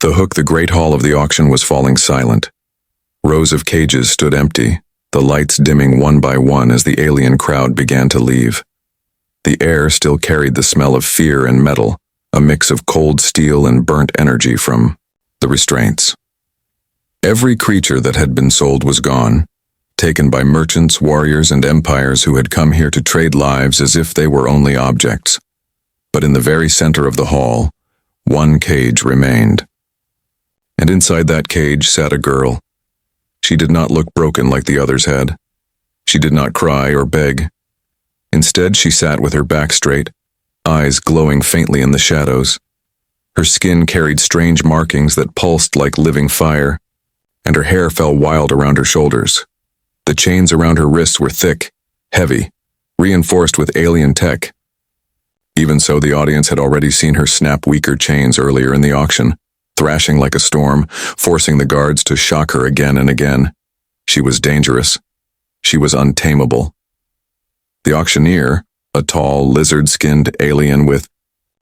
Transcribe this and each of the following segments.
The great hall of the auction was falling silent. Rows of cages stood empty, the lights dimming one by one as the alien crowd began to leave. The air still carried the smell of fear and metal, a mix of cold steel and burnt energy from the restraints. Every creature that had been sold was gone, taken by merchants, warriors, and empires who had come here to trade lives as if they were only objects. But in the very center of the hall, one cage remained. And inside that cage sat a girl. She did not look broken like the others had. She did not cry or beg. Instead, she sat with her back straight, eyes glowing faintly in the shadows. Her skin carried strange markings that pulsed like living fire, and her hair fell wild around her shoulders. The chains around her wrists were thick, heavy, reinforced with alien tech. Even so, the audience had already seen her snap weaker chains earlier in the auction, thrashing like a storm, forcing the guards to shock her again and again. She was dangerous. She was untamable. The auctioneer, a tall, lizard-skinned alien with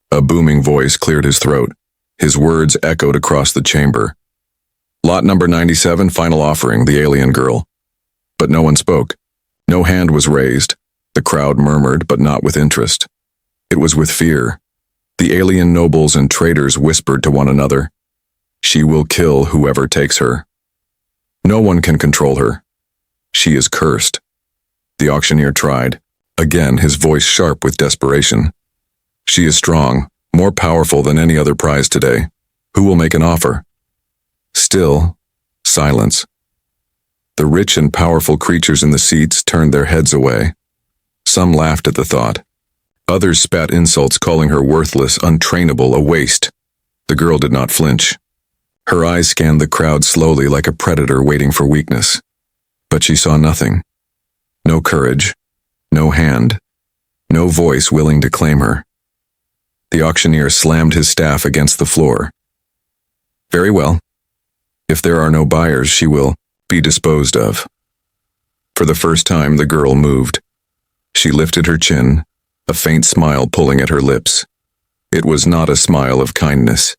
a booming voice, cleared his throat. His words echoed across the chamber. Lot number 97, final offering, the alien girl. But no one spoke. No hand was raised. The crowd murmured, but not with interest. It was with fear. The alien nobles and traders whispered to one another. She will kill whoever takes her. No one can control her. She is cursed. The auctioneer tried, again his voice sharp with desperation. She is strong, more powerful than any other prize today. Who will make an offer? Still, silence. The rich and powerful creatures in the seats turned their heads away. Some laughed at the thought. Others spat insults, calling her worthless, untrainable, a waste. The girl did not flinch. Her eyes scanned the crowd slowly like a predator waiting for weakness. But she saw nothing. No courage, no hand, no voice willing to claim her. The auctioneer slammed his staff against the floor. Very well. If there are no buyers, she will be disposed of. For the first time, the girl moved. She lifted her chin, a faint smile pulling at her lips. It was not a smile of kindness.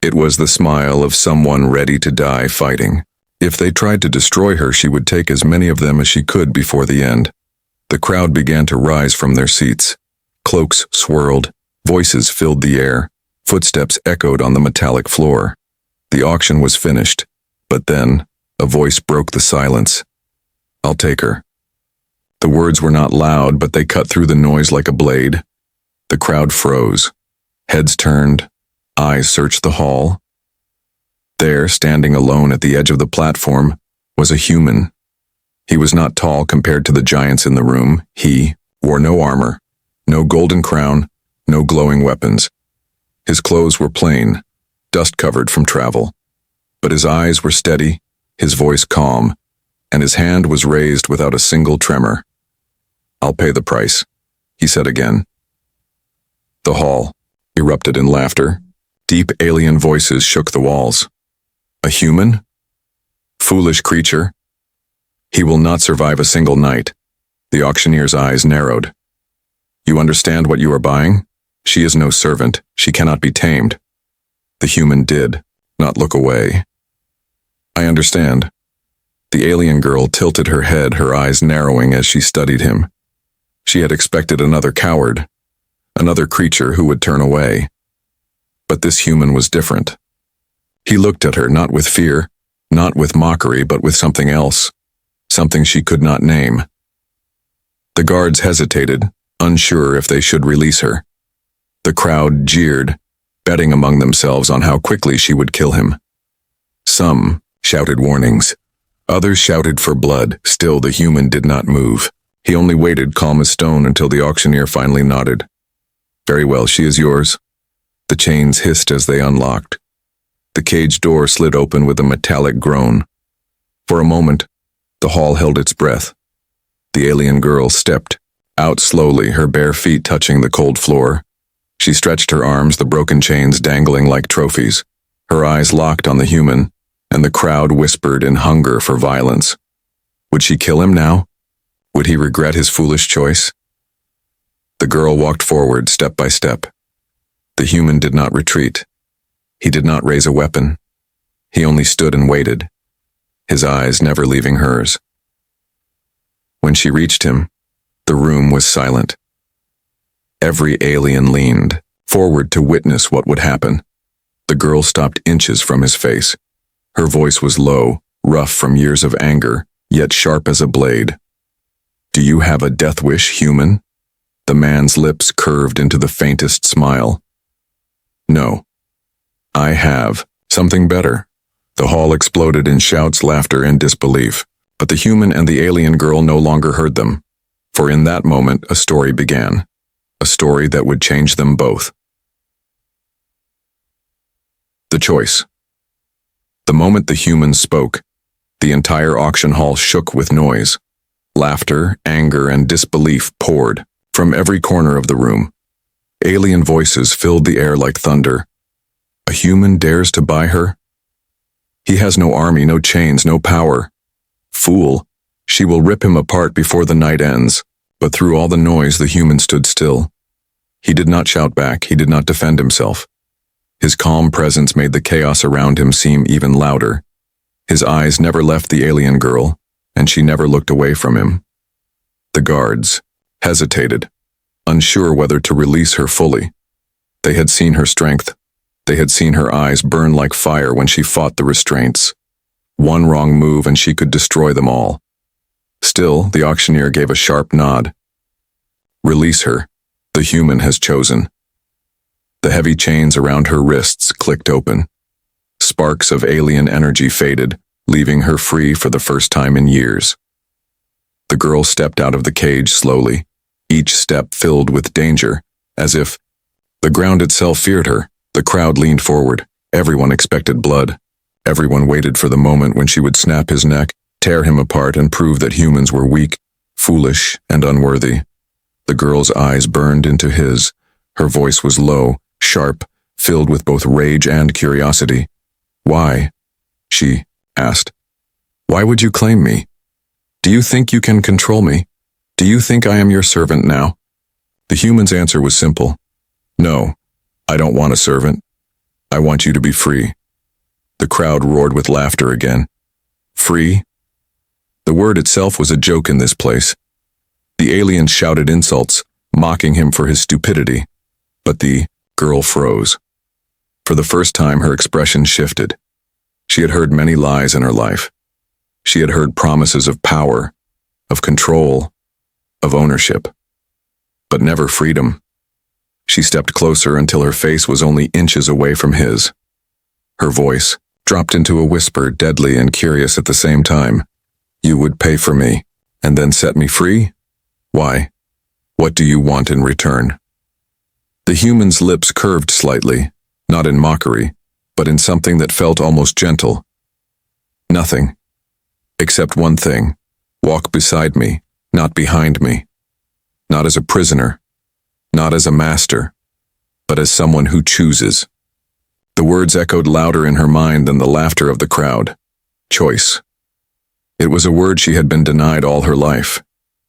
It was the smile of someone ready to die fighting. If they tried to destroy her, she would take as many of them as she could before the end. The crowd began to rise from their seats. Cloaks swirled, voices filled the air, footsteps echoed on the metallic floor. The auction was finished, but then a voice broke the silence. I'll take her. The words were not loud, but they cut through the noise like a blade. The crowd froze. Heads turned. Eyes searched the hall. There, standing alone at the edge of the platform, was a human. He was not tall compared to the giants in the room. He wore no armor, no golden crown, no glowing weapons. His clothes were plain, dust-covered from travel. But his eyes were steady, his voice calm, and his hand was raised without a single tremor. I'll pay the price, he said again. The hall erupted in laughter. Deep alien voices shook the walls. A human? Foolish creature. He will not survive a single night. The auctioneer's eyes narrowed. You understand what you are buying? She is no servant. She cannot be tamed. The human did not look away. I understand. The alien girl tilted her head, her eyes narrowing as she studied him. She had expected another coward, another creature who would turn away. But this human was different. He looked at her not with fear, not with mockery, but with something else, something she could not name. The guards hesitated, unsure if they should release her. The crowd jeered, betting among themselves on how quickly she would kill him. Some shouted warnings. Others shouted for blood. Still, the human did not move. He only waited, calm as stone, until the auctioneer finally nodded. Very well, she is yours. The chains hissed as they unlocked. The cage door slid open with a metallic groan. For a moment, the hall held its breath. The alien girl stepped out slowly, her bare feet touching the cold floor. She stretched her arms, the broken chains dangling like trophies. Her eyes locked on the human, and the crowd whispered in hunger for violence. Would she kill him now? Would he regret his foolish choice? The girl walked forward, step by step. The human did not retreat. He did not raise a weapon. He only stood and waited, his eyes never leaving hers. When she reached him, the room was silent. Every alien leaned forward to witness what would happen. The girl stopped inches from his face. Her voice was low, rough from years of anger, yet sharp as a blade. "Do you have a death wish, human?" The man's lips curved into the faintest smile. "No. I have something better." The hall exploded in shouts, laughter, and disbelief, but the human and the alien girl no longer heard them, for in that moment a story began, a story that would change them both. The choice. The moment the humans spoke, the entire auction hall shook with noise. Laughter, anger, and disbelief poured from every corner of the room. Alien voices filled the air like thunder. A human dares to buy her? He has no army, no chains, no power. Fool, she will rip him apart before the night ends. But through all the noise, the human stood still. He did not shout back, he did not defend himself. His calm presence made the chaos around him seem even louder. His eyes never left the alien girl, and she never looked away from him. The guards hesitated, unsure whether to release her fully. They had seen her strength. They had seen her eyes burn like fire when she fought the restraints. One wrong move and she could destroy them all. Still, the auctioneer gave a sharp nod. "Release her. The human has chosen." The heavy chains around her wrists clicked open. Sparks of alien energy faded, leaving her free for the first time in years. The girl stepped out of the cage slowly, each step filled with danger, as if the ground itself feared her. The crowd leaned forward. Everyone expected blood. Everyone waited for the moment when she would snap his neck, tear him apart, and prove that humans were weak, foolish, and unworthy. The girl's eyes burned into his. Her voice was low, sharp, filled with both rage and curiosity. "Why?" she asked. "Why would you claim me? Do you think you can control me? Do you think I am your servant now?" The human's answer was simple. "No, I don't want a servant. I want you to be free." The crowd roared with laughter again. Free? The word itself was a joke in this place. The aliens shouted insults, mocking him for his stupidity. But the girl froze. For the first time, her expression shifted. She had heard many lies in her life. She had heard promises of power, of control, of ownership. But never freedom. She stepped closer until her face was only inches away from his. Her voice dropped into a whisper, deadly and curious at the same time. "You would pay for me, and then set me free? Why? What do you want in return?" The human's lips curved slightly, not in mockery, but in something that felt almost gentle. "Nothing. Except one thing. Walk beside me, not behind me. Not as a prisoner, not as a master, but as someone who chooses." The words echoed louder in her mind than the laughter of the crowd. Choice. It was a word she had been denied all her life.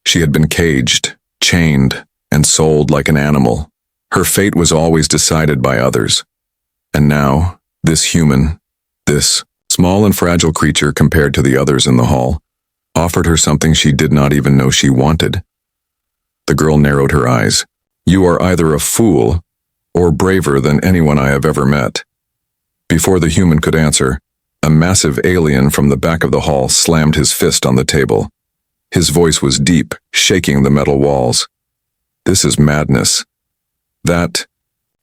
She had been caged, chained, and sold like an animal. Her fate was always decided by others. And now, this human, this small and fragile creature compared to the others in the hall, offered her something she did not even know she wanted. The girl narrowed her eyes. "You are either a fool or braver than anyone I have ever met." Before the human could answer, a massive alien from the back of the hall slammed his fist on the table. His voice was deep, shaking the metal walls. "This is madness. That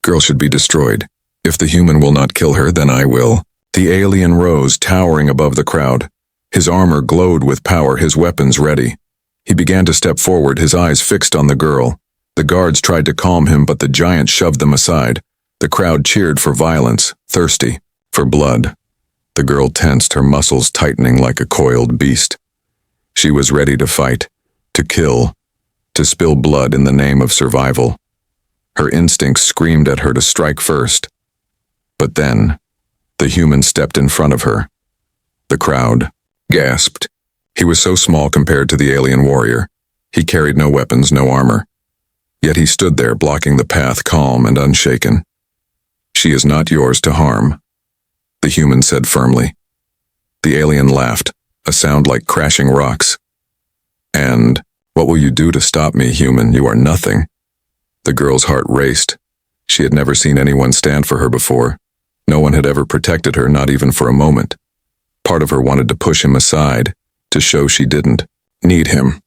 girl should be destroyed. If the human will not kill her, then I will." The alien rose, towering above the crowd. His armor glowed with power, his weapons ready. He began to step forward, his eyes fixed on the girl. The guards tried to calm him, but the giant shoved them aside. The crowd cheered for violence, thirsty for blood. The girl tensed, her muscles tightening like a coiled beast. She was ready to fight, to kill, to spill blood in the name of survival. Her instincts screamed at her to strike first. But then, the human stepped in front of her. The crowd gasped. He was so small compared to the alien warrior. He carried no weapons, no armor. Yet he stood there, blocking the path, calm and unshaken. She is not yours to harm, the human said firmly. The alien laughed, a sound like crashing rocks. And, what will you do to stop me, human? You are nothing. The girl's heart raced. She had never seen anyone stand for her before. No one had ever protected her, not even for a moment. Part of her wanted to push him aside, to show she didn't need him.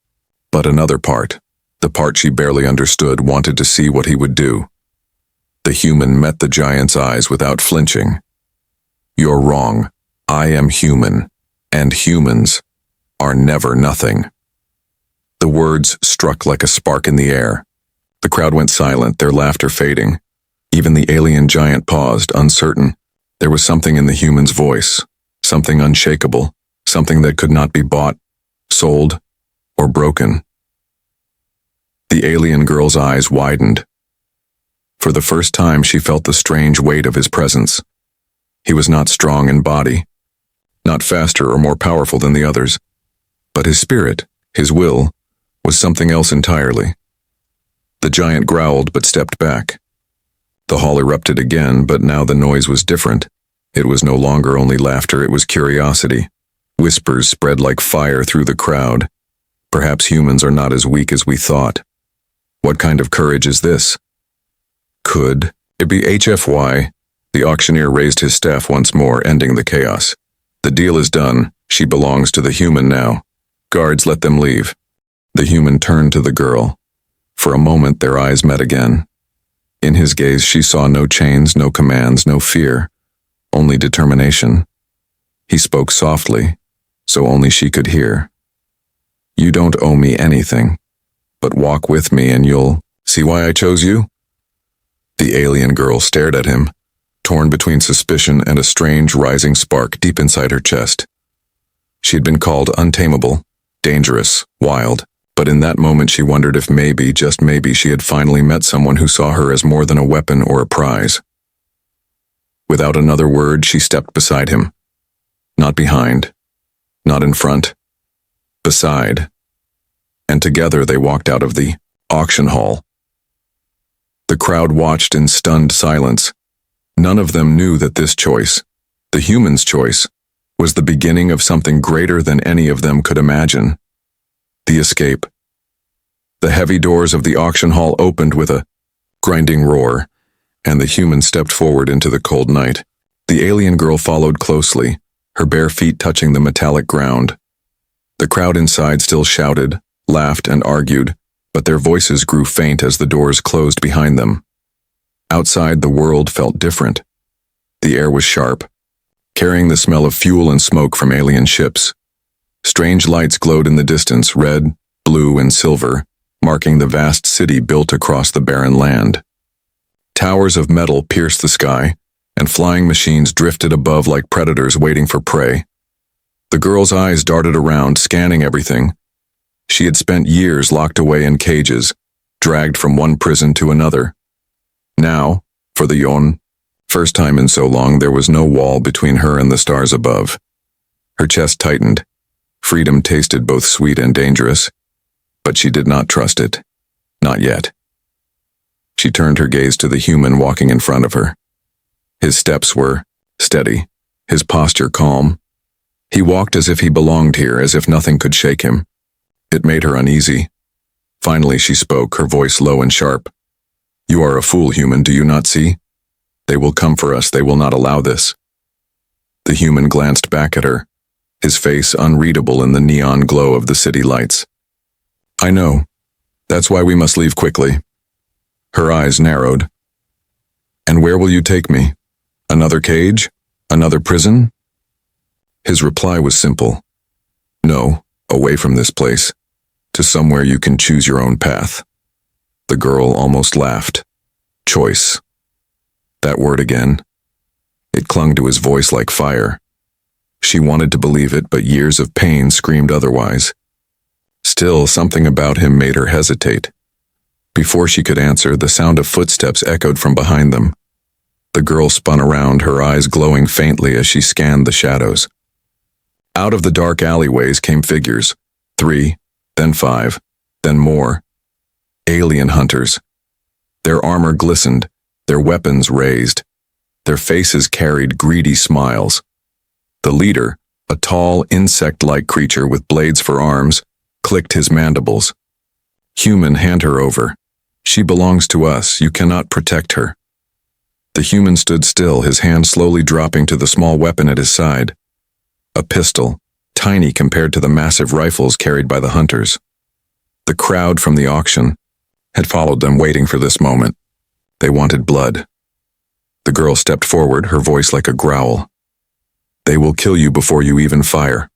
But another part, the part she barely understood, wanted to see what he would do. The human met the giant's eyes without flinching. You're wrong. I am human, and humans are never nothing. The words struck like a spark in the air. The crowd went silent, their laughter fading. Even the alien giant paused, uncertain. There was something in the human's voice, something unshakable, something that could not be bought, sold, or broken. The alien girl's eyes widened. For the first time, she felt the strange weight of his presence. He was not strong in body, not faster or more powerful than the others, but his spirit, his will, was something else entirely. The giant growled but stepped back. The hall erupted again, but now the noise was different. It was no longer only laughter, it was curiosity. Whispers spread like fire through the crowd. Perhaps humans are not as weak as we thought. What kind of courage is this? Could it be HFY? The auctioneer raised his staff once more, ending the chaos. The deal is done. She belongs to the human now. Guards, let them leave. The human turned to the girl. For a moment, their eyes met again. In his gaze, she saw no chains, no commands, no fear, only determination. He spoke softly, so only she could hear. You don't owe me anything, but walk with me and you'll see why I chose you? The alien girl stared at him, torn between suspicion and a strange rising spark deep inside her chest. She had been called untamable, dangerous, wild, but in that moment she wondered if maybe, just maybe, she had finally met someone who saw her as more than a weapon or a prize. Without another word, she stepped beside him. Not behind, not in front, beside. And together they walked out of the auction hall. The crowd watched in stunned silence. None of them knew that this choice, the human's choice, was the beginning of something greater than any of them could imagine. The escape. The heavy doors of the auction hall opened with a grinding roar, and the human stepped forward into the cold night. The alien girl followed closely, her bare feet touching the metallic ground. The crowd inside still shouted, laughed, and argued, but their voices grew faint as the doors closed behind them. Outside, the world felt different. The air was sharp, carrying the smell of fuel and smoke from alien ships. Strange lights glowed in the distance, red, blue, and silver, marking the vast city built across the barren land. Towers of metal pierced the sky, and flying machines drifted above like predators waiting for prey. The girl's eyes darted around, scanning everything. She had spent years locked away in cages, dragged from one prison to another. Now, for the Yon, first time in so long, there was no wall between her and the stars above. Her chest tightened. Freedom tasted both sweet and dangerous, but she did not trust it. Not yet. She turned her gaze to the human walking in front of her. His steps were steady, his posture calm. He walked as if he belonged here, as if nothing could shake him. It made her uneasy. Finally she spoke, her voice low and sharp. You are a fool, human, do you not see? They will come for us, they will not allow this. The human glanced back at her, his face unreadable in the neon glow of the city lights. I know. That's why we must leave quickly. Her eyes narrowed. And where will you take me? Another cage? Another prison? His reply was simple. No, away from this place, to somewhere you can choose your own path. The girl almost laughed. Choice. That word again. It clung to his voice like fire. She wanted to believe it, but years of pain screamed otherwise. Still, something about him made her hesitate. Before she could answer, the sound of footsteps echoed from behind them. The girl spun around, her eyes glowing faintly as she scanned the shadows. Out of the dark alleyways came figures. 3, then 5, then more. Alien hunters. Their armor glistened, their weapons raised. Their faces carried greedy smiles. The leader, a tall, insect-like creature with blades for arms, clicked his mandibles. "Human, hand her over. She belongs to us. You cannot protect her." The human stood still, his hand slowly dropping to the small weapon at his side. A pistol, tiny compared to the massive rifles carried by the hunters. The crowd from the auction had followed them, waiting for this moment. They wanted blood. The girl stepped forward, her voice like a growl. "They will kill you before you even fire.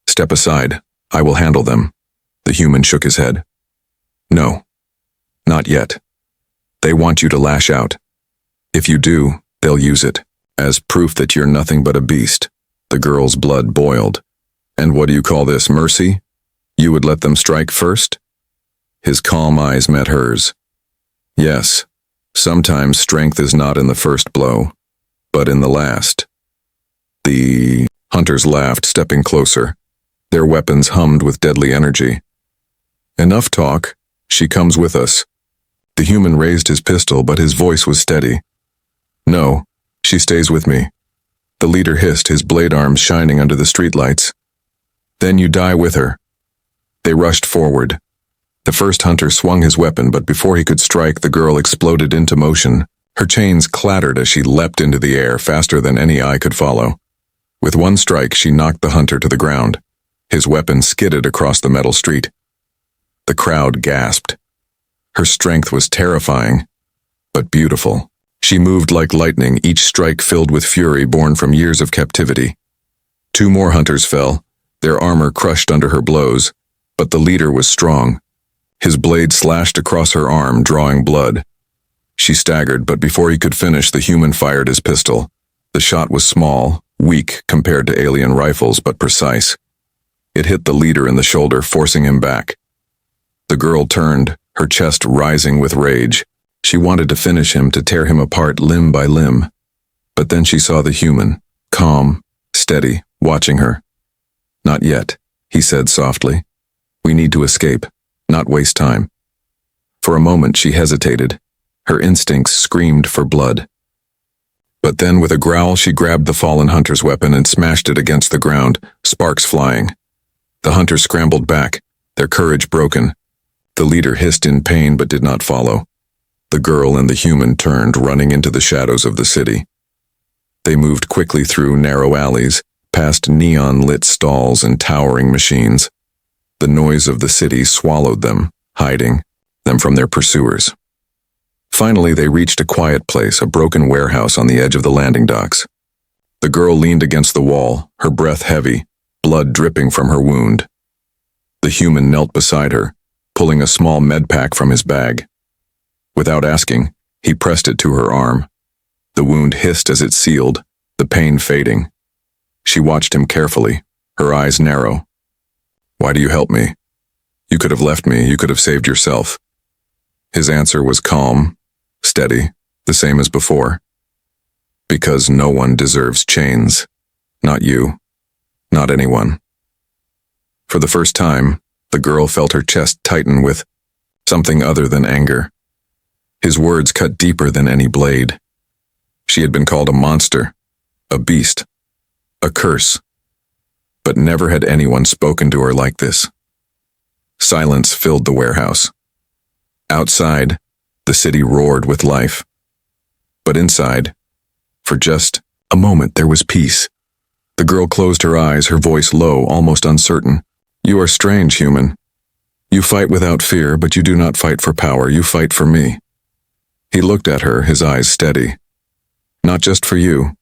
Step aside. I will handle them." The human shook his head. "No. Not yet. They want you to lash out. If you do, they'll use it as proof that you're nothing but a beast." The girl's blood boiled. "And what do you call this, mercy? You would let them strike first?" His calm eyes met hers. "Yes, sometimes strength is not in the first blow, but in the last." The hunters laughed, stepping closer. Their weapons hummed with deadly energy. "Enough talk. She comes with us." The human raised his pistol, but his voice was steady. "No, she stays with me." The leader hissed, his blade arms shining under the streetlights. "Then you die with her." They rushed forward. The first hunter swung his weapon, but before he could strike, the girl exploded into motion. Her chains clattered as she leapt into the air, faster than any eye could follow. With one strike, she knocked the hunter to the ground. His weapon skidded across the metal street. The crowd gasped. Her strength was terrifying, but beautiful. She moved like lightning, each strike filled with fury born from years of captivity. 2 more hunters fell, their armor crushed under her blows, but the leader was strong. His blade slashed across her arm, drawing blood. She staggered, but before he could finish, the human fired his pistol. The shot was small, weak compared to alien rifles, but precise. It hit the leader in the shoulder, forcing him back. The girl turned, her chest rising with rage. She wanted to finish him, to tear him apart limb by limb. But then she saw the human, calm, steady, watching her. "Not yet," he said softly. "We need to escape, not waste time." For a moment she hesitated. Her instincts screamed for blood. But then with a growl she grabbed the fallen hunter's weapon and smashed it against the ground, sparks flying. The hunters scrambled back, their courage broken. The leader hissed in pain but did not follow. The girl and the human turned, running into the shadows of the city. They moved quickly through narrow alleys, past neon-lit stalls and towering machines. The noise of the city swallowed them, hiding them from their pursuers. Finally, they reached a quiet place, a broken warehouse on the edge of the landing docks. The girl leaned against the wall, her breath heavy, blood dripping from her wound. The human knelt beside her, pulling a small med pack from his bag. Without asking, he pressed it to her arm. The wound hissed as it sealed, the pain fading. She watched him carefully, her eyes narrow. "Why do you help me? You could have left me, you could have saved yourself." His answer was calm, steady, the same as before. "Because no one deserves chains. Not you. Not anyone." For the first time, the girl felt her chest tighten with something other than anger. His words cut deeper than any blade. She had been called a monster, a beast, a curse. But never had anyone spoken to her like this. Silence filled the warehouse. Outside, the city roared with life. But inside, for just a moment, there was peace. The girl closed her eyes, her voice low, almost uncertain. "You are strange, human. You fight without fear, but you do not fight for power. You fight for me." He looked at her, his eyes steady. "Not just for you,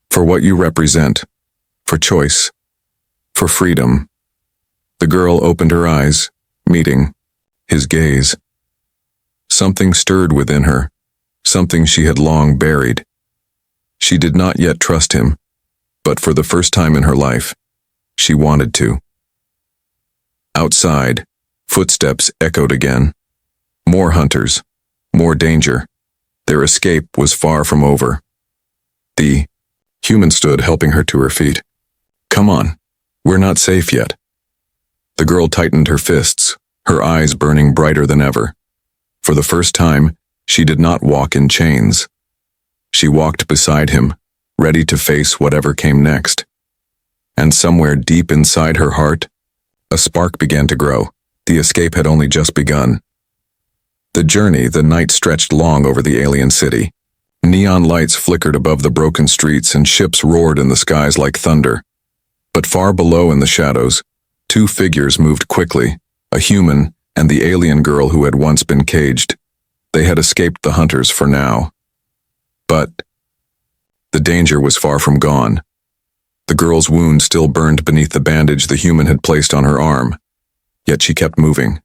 for what you represent, for choice, for freedom." The girl opened her eyes, meeting his gaze. Something stirred within her, something she had long buried. She did not yet trust him, but for the first time in her life, she wanted to. Outside, footsteps echoed again. More hunters, more danger. Their escape was far from over. The human stood, helping her to her feet. "Come on, we're not safe yet." The girl tightened her fists, her eyes burning brighter than ever. For the first time, she did not walk in chains. She walked beside him, ready to face whatever came next. And somewhere deep inside her heart, a spark began to grow. The escape had only just begun. The journey, the night stretched long over the alien city. Neon lights flickered above the broken streets and ships roared in the skies like thunder. But far below in the shadows, two figures moved quickly, a human and the alien girl who had once been caged. They had escaped the hunters for now. But the danger was far from gone. The girl's wound still burned beneath the bandage the human had placed on her arm. Yet she kept moving,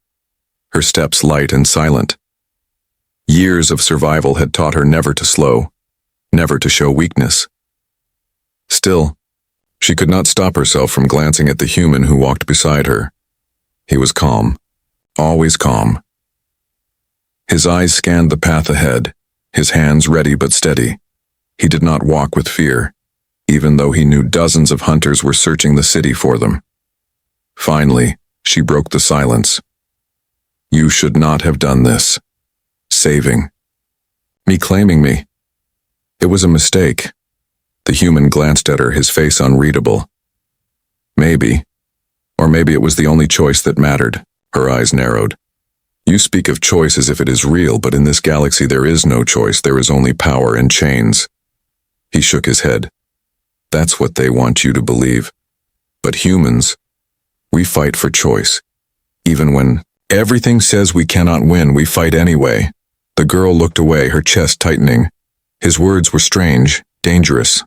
her steps light and silent. Years of survival had taught her never to slow, never to show weakness. Still, she could not stop herself from glancing at the human who walked beside her. He was calm, always calm. His eyes scanned the path ahead, his hands ready but steady. He did not walk with fear, even though he knew dozens of hunters were searching the city for them. Finally, she broke the silence. You should not have done this. Saving me, claiming me. It was a mistake. The human glanced at her, his face unreadable. Maybe, or maybe it was the only choice that mattered. Her eyes narrowed. You speak of choice as if it is real, but in this galaxy there is no choice, there is only power and chains. He shook his head. That's what they want you to believe. But humans, we fight for choice. Even when everything says we cannot win, we fight anyway. The girl looked away, her chest tightening. His words were strange, dangerous.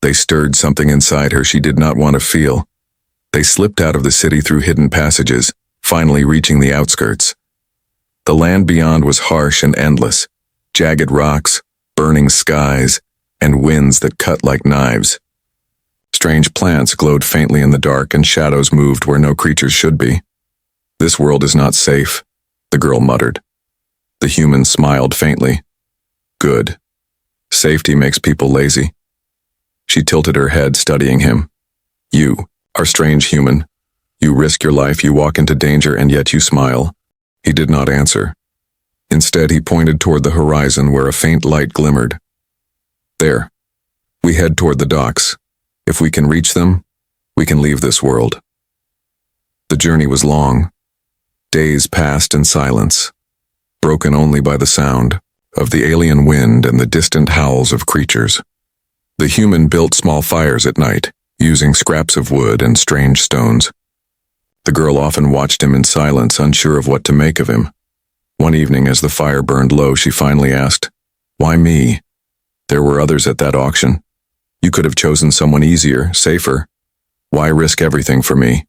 They stirred something inside her she did not want to feel. They slipped out of the city through hidden passages, finally reaching the outskirts. The land beyond was harsh and endless, jagged rocks, burning skies, and winds that cut like knives. Strange plants glowed faintly in the dark and shadows moved where no creatures should be. This world is not safe, the girl muttered. The human smiled faintly. Good. Safety makes people lazy. She tilted her head, studying him. You are strange, human. You risk your life, you walk into danger, and yet you smile. He did not answer. Instead, he pointed toward the horizon where a faint light glimmered. There. We head toward the docks. If we can reach them, we can leave this world. The journey was long. Days passed in silence, broken only by the sound of the alien wind and the distant howls of creatures. The human built small fires at night, using scraps of wood and strange stones. The girl often watched him in silence, unsure of what to make of him. One evening, as the fire burned low, she finally asked, "Why me? There were others at that auction. You could have chosen someone easier, safer. Why risk everything for me?"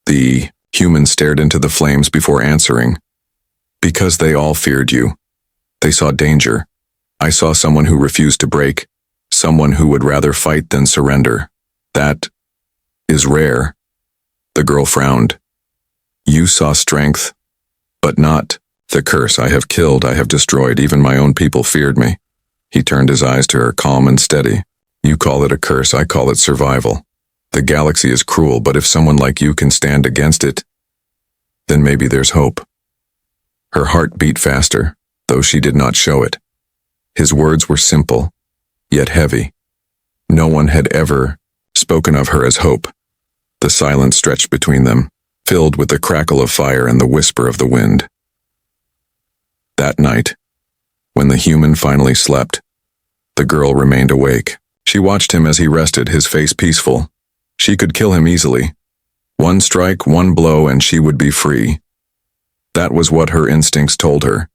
The human stared into the flames before answering. Because they all feared you. They saw danger. I saw someone who refused to break, someone who would rather fight than surrender. That is rare. The girl frowned. You saw strength, but not the curse. I have killed, I have destroyed, even my own people feared me. He turned his eyes to her, calm and steady. You call it a curse, I call it survival. The galaxy is cruel, but if someone like you can stand against it, then maybe there's hope. Her heart beat faster, though she did not show it. His words were simple, yet heavy. No one had ever spoken of her as hope. The silence stretched between them, filled with the crackle of fire and the whisper of the wind. That night, when the human finally slept, the girl remained awake. She watched him as he rested, his face peaceful. She could kill him easily. One strike, one blow, and she would be free. That was what her instincts told her.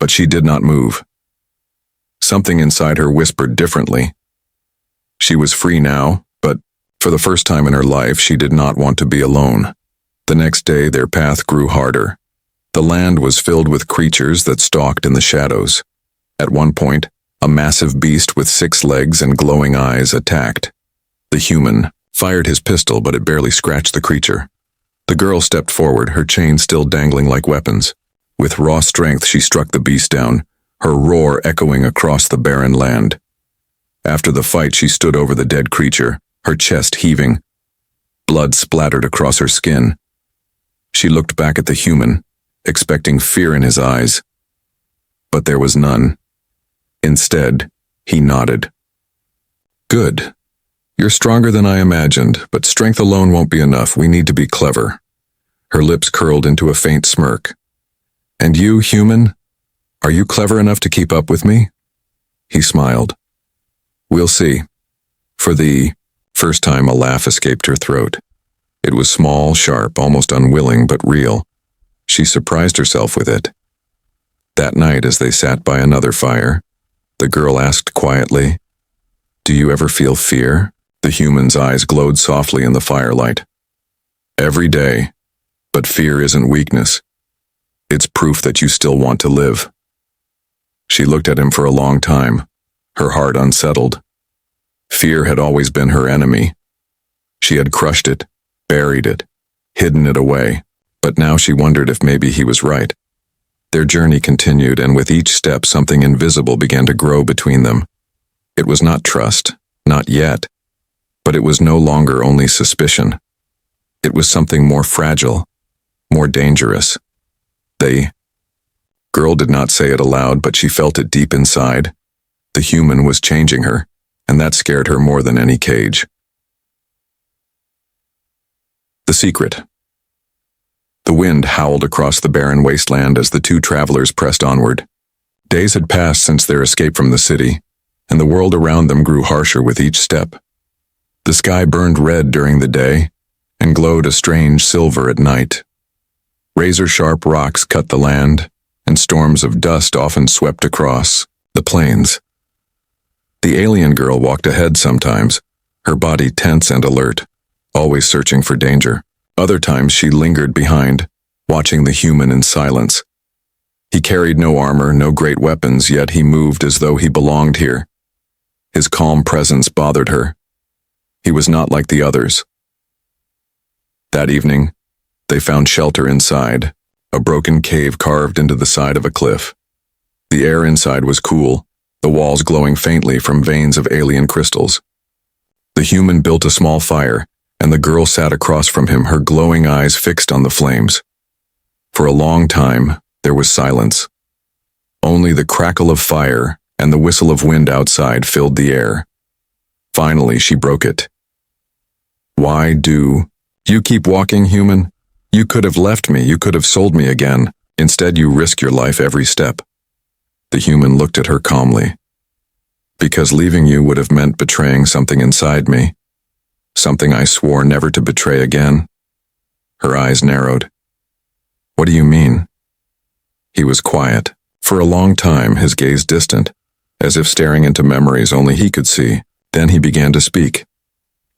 But she did not move. Something inside her whispered differently. She was free now, but for the first time in her life, she did not want to be alone. The next day, their path grew harder. The land was filled with creatures that stalked in the shadows. At one point, a massive beast with 6 legs and glowing eyes attacked. The human fired his pistol, but it barely scratched the creature. The girl stepped forward, her chains still dangling like weapons. With raw strength, she struck the beast down, her roar echoing across the barren land. After the fight, she stood over the dead creature, her chest heaving. Blood splattered across her skin. She looked back at the human, expecting fear in his eyes. But there was none. Instead, he nodded. Good. You're stronger than I imagined, but strength alone won't be enough. We need to be clever. Her lips curled into a faint smirk. And you, human? Are you clever enough to keep up with me? He smiled. We'll see. For the first time, a laugh escaped her throat. It was small, sharp, almost unwilling, but real. She surprised herself with it. That night, as they sat by another fire, the girl asked quietly, "Do you ever feel fear?" The human's eyes glowed softly in the firelight. Every day, but fear isn't weakness. It's proof that you still want to live. She looked at him for a long time, her heart unsettled. Fear had always been her enemy. She had crushed it, buried it, hidden it away, but now she wondered if maybe he was right. Their journey continued, and with each step something invisible began to grow between them. It was not trust, not yet, but it was no longer only suspicion. It was something more fragile, more dangerous. Girl did not say it aloud, but she felt it deep inside. The human was changing her, and that scared her more than any cage. The secret. The wind howled across the barren wasteland as the two travelers pressed onward. Days had passed since their escape from the city, and the world around them grew harsher with each step. The sky burned red during the day and glowed a strange silver at night. Razor-sharp rocks cut the land, and storms of dust often swept across the plains. The alien girl walked ahead sometimes, her body tense and alert, always searching for danger. Other times she lingered behind, watching the human in silence. He carried no armor, no great weapons, yet he moved as though he belonged here. His calm presence bothered her. He was not like the others. That evening, they found shelter inside, a broken cave carved into the side of a cliff. The air inside was cool, the walls glowing faintly from veins of alien crystals. The human built a small fire, and the girl sat across from him, her glowing eyes fixed on the flames. For a long time, there was silence. Only the crackle of fire and the whistle of wind outside filled the air. Finally, she broke it. Why do you keep walking, human? You could have left me, you could have sold me again. Instead, you risk your life every step. The human looked at her calmly. Because leaving you would have meant betraying something inside me. Something I swore never to betray again. Her eyes narrowed. What do you mean? He was quiet. For a long time, his gaze distant, as if staring into memories only he could see. Then he began to speak.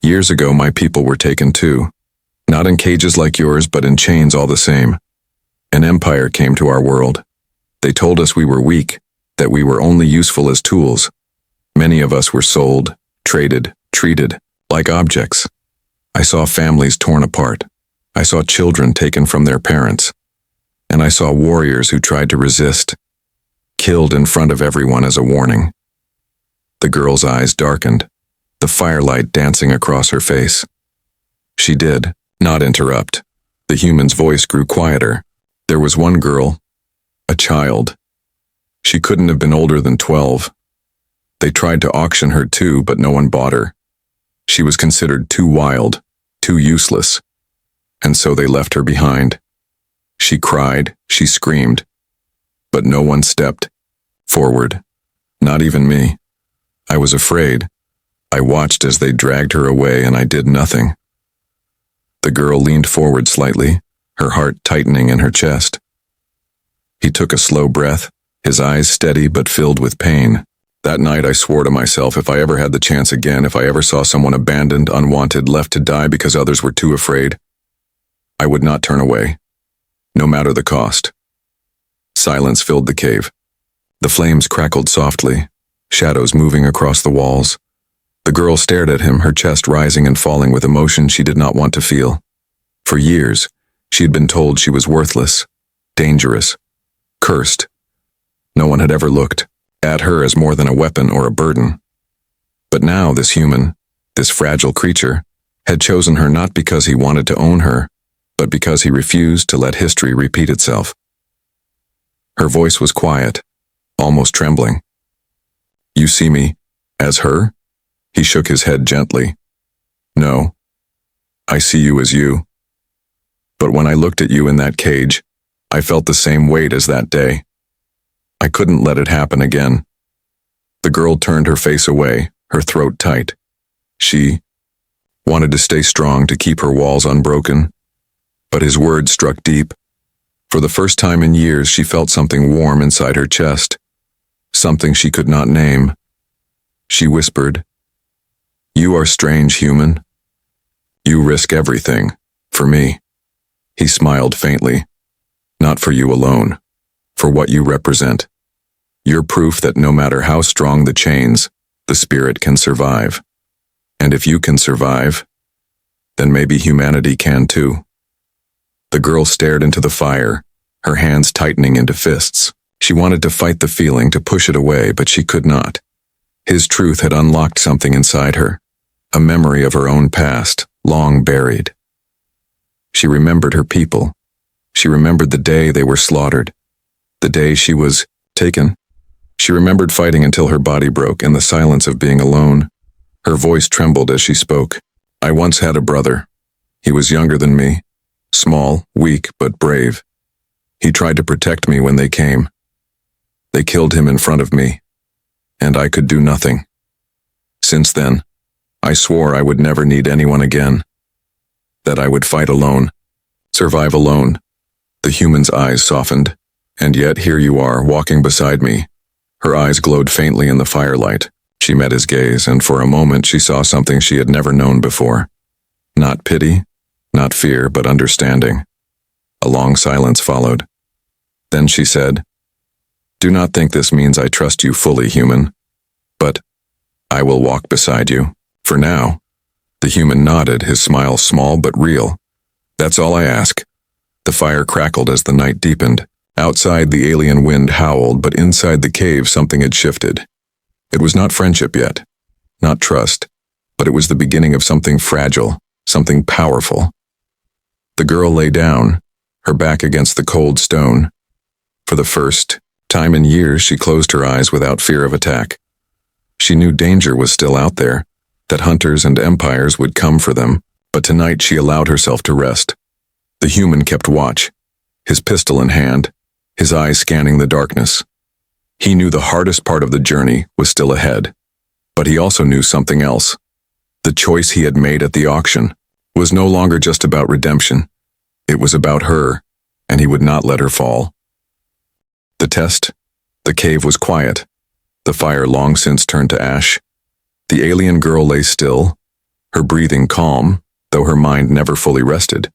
Years ago, my people were taken too. Not in cages like yours, but in chains all the same. An empire came to our world. They told us we were weak, that we were only useful as tools. Many of us were sold, traded, treated like objects. I saw families torn apart. I saw children taken from their parents. And I saw warriors who tried to resist, killed in front of everyone as a warning. The girl's eyes darkened, the firelight dancing across her face. She did not interrupt. The human's voice grew quieter. There was one girl, a child. She couldn't have been older than 12. They tried to auction her too, but no one bought her. She was considered too wild, too useless, and so they left her behind. She cried, she screamed, but no one stepped forward, not even me. I was afraid. I watched as they dragged her away, and I did nothing. The girl leaned forward slightly, her heart tightening in her chest. He took a slow breath, his eyes steady but filled with pain. That night I swore to myself, if I ever had the chance again, if I ever saw someone abandoned, unwanted, left to die because others were too afraid, I would not turn away, no matter the cost. Silence filled the cave. The flames crackled softly, shadows moving across the walls. The girl stared at him, her chest rising and falling with emotion she did not want to feel. For years, she had been told she was worthless, dangerous, cursed. No one had ever looked at her as more than a weapon or a burden. But now this human, this fragile creature, had chosen her not because he wanted to own her, but because he refused to let history repeat itself. Her voice was quiet, almost trembling. You see me as her? He shook his head gently. No, I see you as you. But when I looked at you in that cage, I felt the same weight as that day. I couldn't let it happen again. The girl turned her face away, her throat tight. She wanted to stay strong to keep her walls unbroken. But his words struck deep. For the first time in years, she felt something warm inside her chest. Something she could not name. She whispered, "You are strange, human. You risk everything, for me." He smiled faintly. "Not for you alone, for what you represent. You're proof that no matter how strong the chains, the spirit can survive. And if you can survive, then maybe humanity can too." The girl stared into the fire, her hands tightening into fists. She wanted to fight the feeling, to push it away, but she could not. His truth had unlocked something inside her, a memory of her own past, long buried. She remembered her people. She remembered the day they were slaughtered, the day she was taken. She remembered fighting until her body broke in the silence of being alone. Her voice trembled as she spoke. "I once had a brother. He was younger than me, small, weak, but brave. He tried to protect me when they came. They killed him in front of me, and I could do nothing. Since then, I swore I would never need anyone again, that I would fight alone, survive alone." The human's eyes softened. "And yet here you are, walking beside me." Her eyes glowed faintly in the firelight. She met his gaze, and for a moment she saw something she had never known before. Not pity, not fear, but understanding. A long silence followed. Then she said, "Do not think this means I trust you fully, human. But I will walk beside you, for now." The human nodded, his smile small but real. "That's all I ask." The fire crackled as the night deepened. Outside, the alien wind howled, but inside the cave something had shifted. It was not friendship yet, not trust, but it was the beginning of something fragile, something powerful. The girl lay down, her back against the cold stone. For the first time in years, she closed her eyes without fear of attack. She knew danger was still out there, that hunters and empires would come for them, but tonight she allowed herself to rest. The human kept watch, his pistol in hand, his eyes scanning the darkness. He knew the hardest part of the journey was still ahead, but he also knew something else. The choice he had made at the auction was no longer just about redemption. It was about her, and he would not let her fall. The cave was quiet. The fire long since turned to ash. The alien girl lay still, her breathing calm, though her mind never fully rested.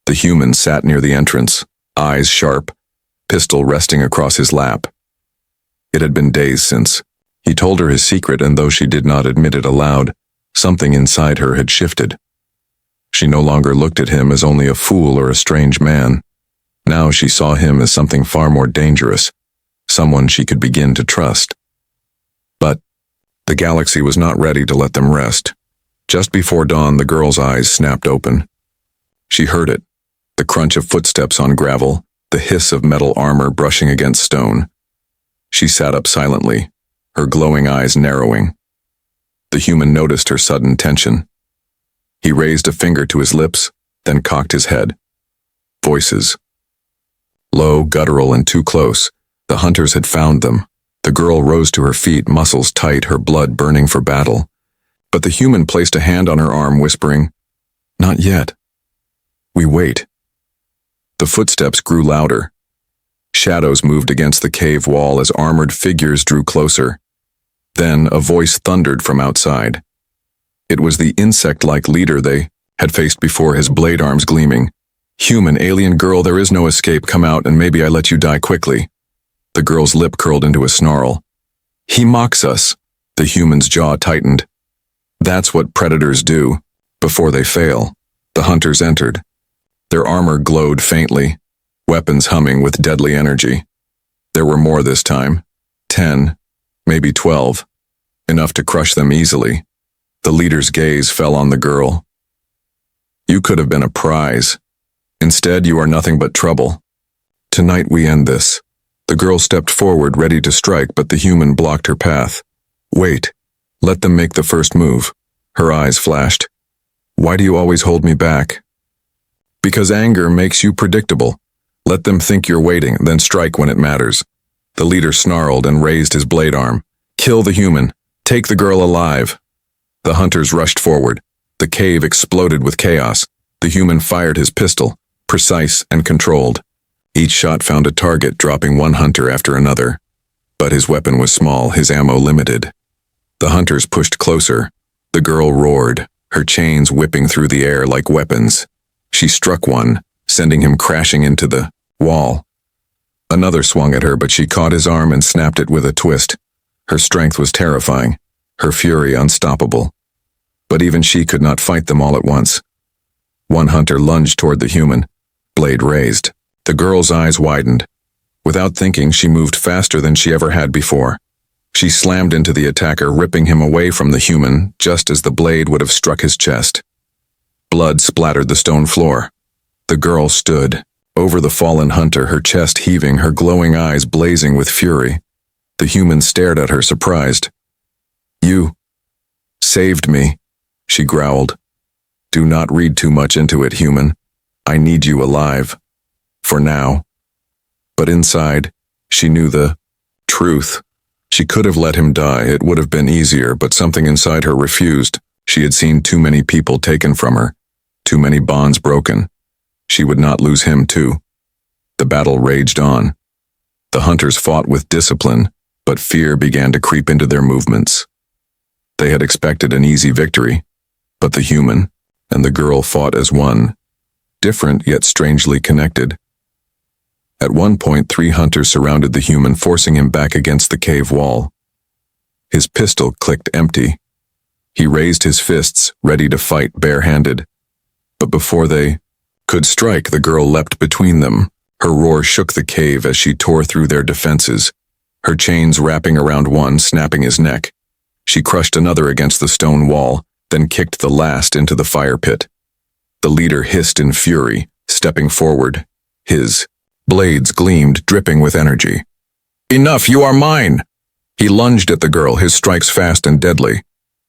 The human sat near the entrance, eyes sharp, pistol resting across his lap. It had been days since. He told her his secret, and though she did not admit it aloud, something inside her had shifted. She no longer looked at him as only a fool or a strange man. Now she saw him as something far more dangerous, someone she could begin to trust. But the galaxy was not ready to let them rest. Just before dawn, the girl's eyes snapped open. She heard it, the crunch of footsteps on gravel, the hiss of metal armor brushing against stone. She sat up silently, her glowing eyes narrowing. The human noticed her sudden tension. He raised a finger to his lips, then cocked his head. Voices. Low, guttural, and too close. The hunters had found them. The girl rose to her feet, muscles tight, her blood burning for battle. But the human placed a hand on her arm, whispering, "Not yet. We wait." The footsteps grew louder. Shadows moved against the cave wall as armored figures drew closer. Then a voice thundered from outside. It was the insect-like leader they had faced before, his blade arms gleaming. "Human, alien girl, there is no escape. Come out, and maybe I let you die quickly." The girl's lip curled into a snarl. "He mocks us." The human's jaw tightened. That's what predators do, before they fail. The hunters entered. Their armor glowed faintly, weapons humming with deadly energy. There were more this time. 10, maybe 12. Enough to crush them easily. The leader's gaze fell on the girl. "You could have been a prize. Instead, you are nothing but trouble. Tonight we end this." The girl stepped forward, ready to strike, but the human blocked her path. Wait. Let them make the first move. Her eyes flashed. Why do you always hold me back? Because anger makes you predictable. Let them think you're waiting, then strike when it matters. The leader snarled and raised his blade arm. Kill the human. Take the girl alive. The hunters rushed forward. The cave exploded with chaos. The human fired his pistol, precise and controlled. Each shot found a target, dropping one hunter after another. But his weapon was small, his ammo limited. The hunters pushed closer. The girl roared, her chains whipping through the air like weapons. She struck one, sending him crashing into the wall. Another swung at her, but she caught his arm and snapped it with a twist. Her strength was terrifying, her fury unstoppable. But even she could not fight them all at once. One hunter lunged toward the human, blade raised. The girl's eyes widened. Without thinking, she moved faster than she ever had before. She slammed into the attacker, ripping him away from the human, just as the blade would have struck his chest. Blood splattered the stone floor. The girl stood over the fallen hunter, her chest heaving, her glowing eyes blazing with fury. The human stared at her, surprised. You saved me, she growled. Do not read too much into it, human. I need you alive. For now. But inside, she knew the truth. She could have let him die, it would have been easier, but something inside her refused. She had seen too many people taken from her, too many bonds broken. She would not lose him too. The battle raged on. The hunters fought with discipline, but fear began to creep into their movements. They had expected an easy victory, but the human and the girl fought as one, different yet strangely connected. At one point, 3 hunters surrounded the human, forcing him back against the cave wall. His pistol clicked empty. He raised his fists, ready to fight barehanded. But before they could strike, the girl leapt between them. Her roar shook the cave as she tore through their defenses, her chains wrapping around one, snapping his neck. She crushed another against the stone wall, then kicked the last into the fire pit. The leader hissed in fury, stepping forward. His blades gleamed, dripping with energy. Enough, you are mine! He lunged at the girl, his strikes fast and deadly.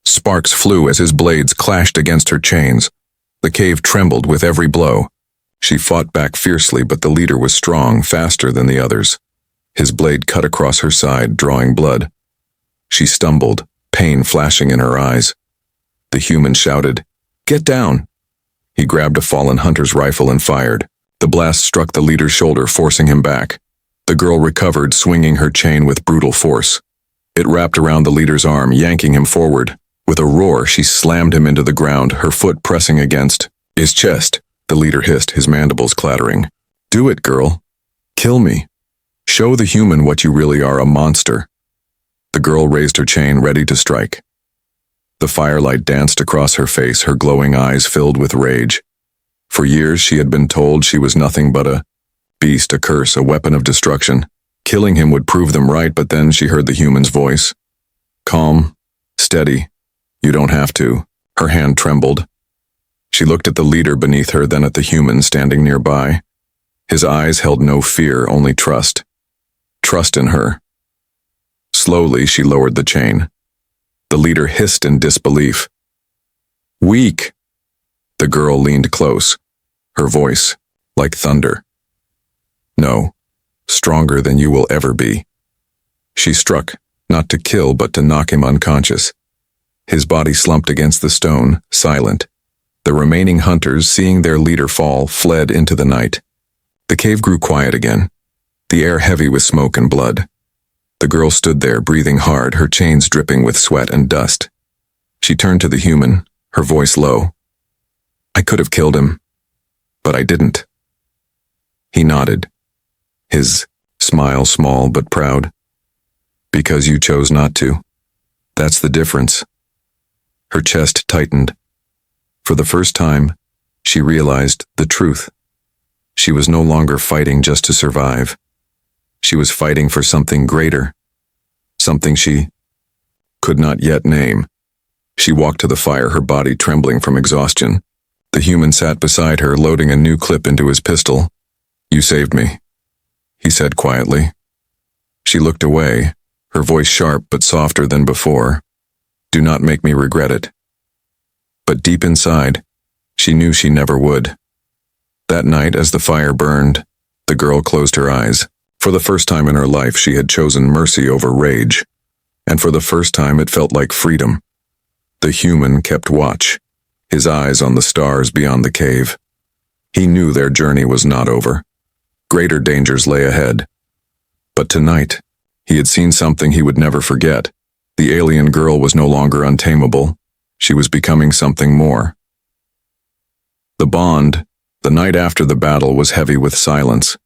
Sparks flew as his blades clashed against her chains. The cave trembled with every blow. She fought back fiercely, but the leader was strong, faster than the others. His blade cut across her side, drawing blood. She stumbled, pain flashing in her eyes. The human shouted, "Get down!" He grabbed a fallen hunter's rifle and fired. The blast struck the leader's shoulder, forcing him back. The girl recovered, swinging her chain with brutal force. It wrapped around the leader's arm, yanking him forward. With a roar, she slammed him into the ground, her foot pressing against his chest. The leader hissed, his mandibles clattering. Do it, girl. Kill me. Show the human what you really are, a monster. The girl raised her chain, ready to strike. The firelight danced across her face, her glowing eyes filled with rage. For years she had been told she was nothing but a beast, a curse, a weapon of destruction. Killing him would prove them right, but then she heard the human's voice. Calm, steady. You don't have to. Her hand trembled. She looked at the leader beneath her, then at the human standing nearby. His eyes held no fear, only trust. Trust in her. Slowly, she lowered the chain. The leader hissed in disbelief. Weak. The girl leaned close, her voice like thunder. No, stronger than you will ever be. She struck, not to kill, but to knock him unconscious. His body slumped against the stone, silent. The remaining hunters, seeing their leader fall, fled into the night. The cave grew quiet again, the air heavy with smoke and blood. The girl stood there, breathing hard, her chains dripping with sweat and dust. She turned to the human, her voice low. I could have killed him, but I didn't. He nodded, his smile small but proud. Because you chose not to. That's the difference. Her chest tightened. For the first time, she realized the truth. She was no longer fighting just to survive. She was fighting for something greater, something she could not yet name. She walked to the fire, her body trembling from exhaustion. The human sat beside her, loading a new clip into his pistol. You saved me, he said quietly. She looked away, her voice sharp but softer than before. Do not make me regret it. But deep inside, she knew she never would. That night, as the fire burned, the girl closed her eyes. For the first time in her life, she had chosen mercy over rage. And for the first time, it felt like freedom. The human kept watch, his eyes on the stars beyond the cave. He knew their journey was not over. Greater dangers lay ahead. But tonight, he had seen something he would never forget. The alien girl was no longer untamable. She was becoming something more. The bond, the night after the battle, was heavy with silence.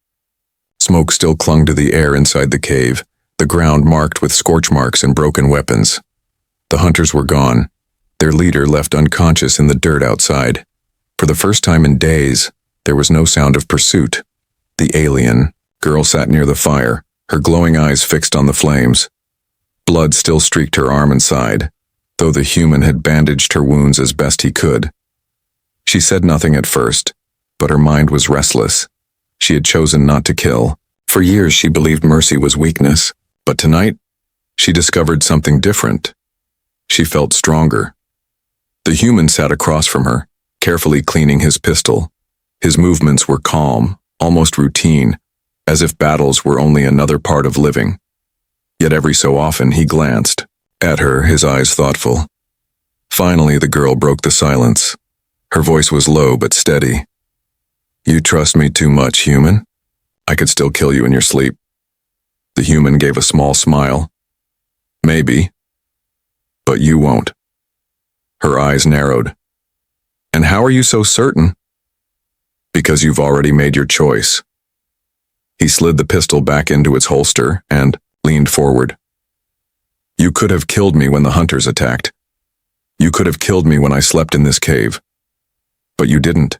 Smoke still clung to the air inside the cave, the ground marked with scorch marks and broken weapons. The hunters were gone, their leader left unconscious in the dirt outside. For the first time in days, there was no sound of pursuit. The alien girl sat near the fire, her glowing eyes fixed on the flames. Blood still streaked her arm and side, though the human had bandaged her wounds as best he could. She said nothing at first, but her mind was restless. She had chosen not to kill. For years she believed mercy was weakness, but tonight, she discovered something different. She felt stronger. The human sat across from her, carefully cleaning his pistol. His movements were calm, almost routine, as if battles were only another part of living. Yet every so often he glanced at her, his eyes thoughtful. Finally, the girl broke the silence. Her voice was low but steady. You trust me too much, human? I could still kill you in your sleep. The human gave a small smile. Maybe. But you won't. Her eyes narrowed. And how are you so certain? Because you've already made your choice. He slid the pistol back into its holster and leaned forward. You could have killed me when the hunters attacked. You could have killed me when I slept in this cave. But you didn't.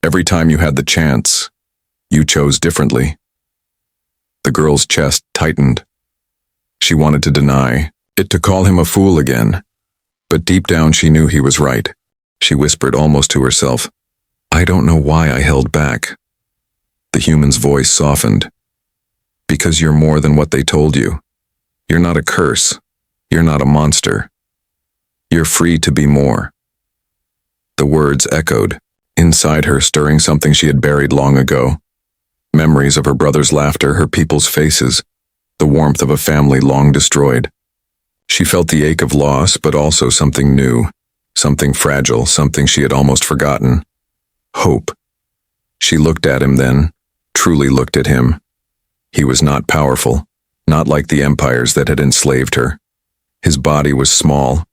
Every time you had the chance, you chose differently. The girl's chest tightened. She wanted to deny it, to call him a fool again. But deep down she knew he was right. She whispered almost to herself, I don't know why I held back. The human's voice softened. Because you're more than what they told you. You're not a curse. You're not a monster. You're free to be more. The words echoed inside her, stirring something she had buried long ago. Memories of her brother's laughter, her people's faces, the warmth of a family long destroyed. She felt the ache of loss, but also something new, something fragile, something she had almost forgotten. Hope. She looked at him then, truly looked at him. He was not powerful, not like the empires that had enslaved her. His body was small,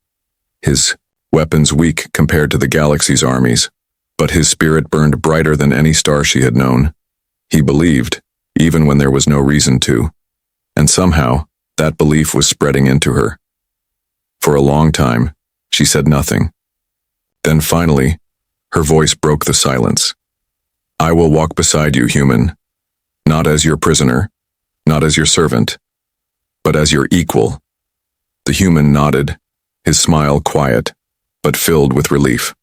his weapons weak compared to the galaxy's armies, but his spirit burned brighter than any star she had known. He believed, even when there was no reason to, and somehow that belief was spreading into her. For a long time, she said nothing. Then finally, her voice broke the silence. I will walk beside you, human, not as your prisoner, not as your servant, but as your equal. The human nodded, his smile quiet, but filled with relief.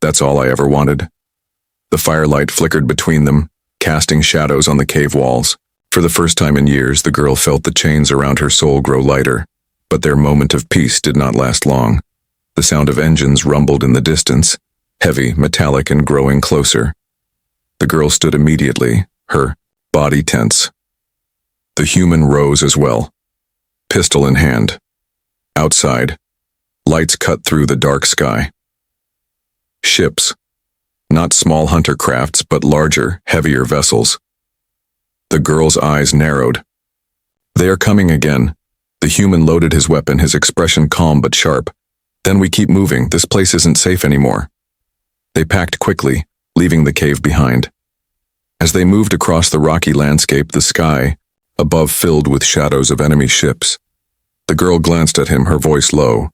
That's all I ever wanted. The firelight flickered between them, casting shadows on the cave walls. For the first time in years, the girl felt the chains around her soul grow lighter, but their moment of peace did not last long. The sound of engines rumbled in the distance, heavy, metallic, and growing closer. The girl stood immediately, her body tense. The human rose as well, pistol in hand. Outside, lights cut through the dark sky. Ships, not small hunter crafts, but larger, heavier vessels. The girl's eyes narrowed. They are coming again. The human loaded his weapon, his expression calm but sharp. Then we keep moving. This place isn't safe anymore. They packed quickly, leaving the cave behind. As they moved across the rocky landscape, the sky above filled with shadows of enemy ships. The girl glanced at him, her voice low.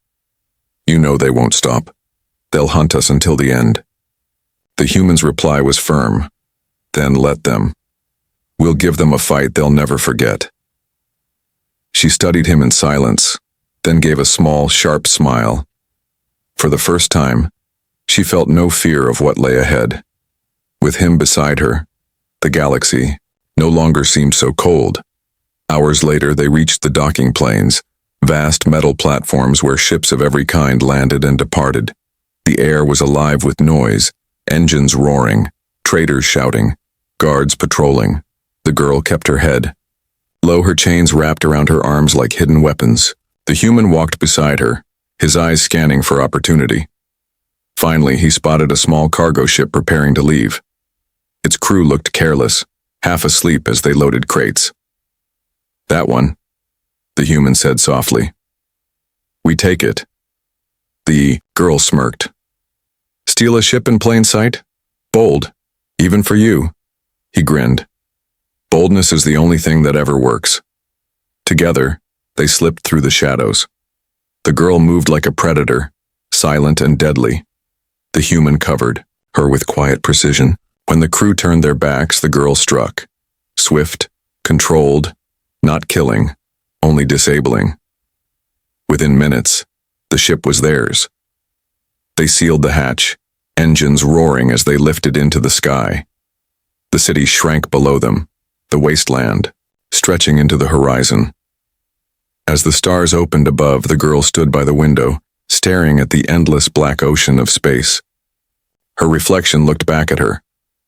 You know they won't stop. They'll hunt us until the end. The human's reply was firm. Then let them. We'll give them a fight they'll never forget. She studied him in silence, then gave a small, sharp smile. For the first time, she felt no fear of what lay ahead. With him beside her, the galaxy no longer seemed so cold. Hours later, they reached the docking planes, vast metal platforms where ships of every kind landed and departed. The air was alive with noise, engines roaring, traders shouting, guards patrolling. The girl kept her head low, her chains wrapped around her arms like hidden weapons. The human walked beside her, his eyes scanning for opportunity. Finally, he spotted a small cargo ship preparing to leave. Its crew looked careless, half asleep as they loaded crates. "That one," the human said softly. "We take it." The girl smirked. "Steal a ship in plain sight? Bold, even for you." He grinned. "Boldness is the only thing that ever works." Together, they slipped through the shadows. The girl moved like a predator, silent and deadly. The human covered her with quiet precision. When the crew turned their backs, the girl struck. Swift, controlled, not killing, only disabling. Within minutes, the ship was theirs. They sealed the hatch, engines roaring as they lifted into the sky. The city shrank below them, the wasteland, stretching into the horizon. As the stars opened above, the girl stood by the window, staring at the endless black ocean of space. Her reflection looked back at her,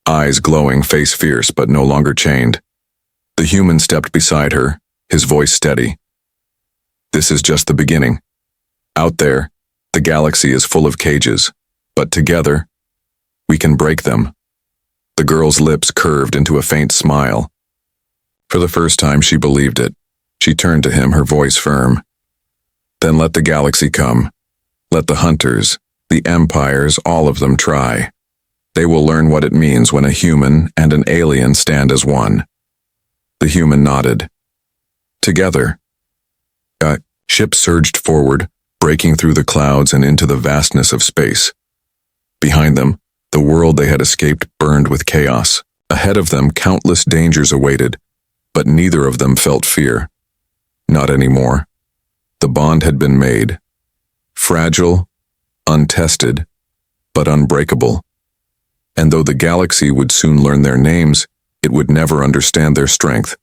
eyes glowing, face fierce but no longer chained. The human stepped beside her, his voice steady. "This is just the beginning. Out there, the galaxy is full of cages, but together, we can break them." The girl's lips curved into a faint smile. For the first time, she believed it. She turned to him, her voice firm. "Then let the galaxy come. Let the hunters, the empires, all of them try. They will learn what it means when a human and an alien stand as one." The human nodded. Together. A ship surged forward, breaking through the clouds and into the vastness of space. Behind them, the world they had escaped burned with chaos. Ahead of them, countless dangers awaited, but neither of them felt fear. Not anymore. The bond had been made. Fragile, untested, but unbreakable. And though the galaxy would soon learn their names, it would never understand their strength.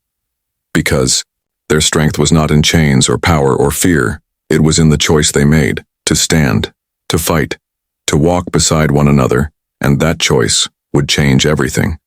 Because their strength was not in chains or power or fear. It was in the choice they made, to stand, to fight, to walk beside one another, and that choice would change everything.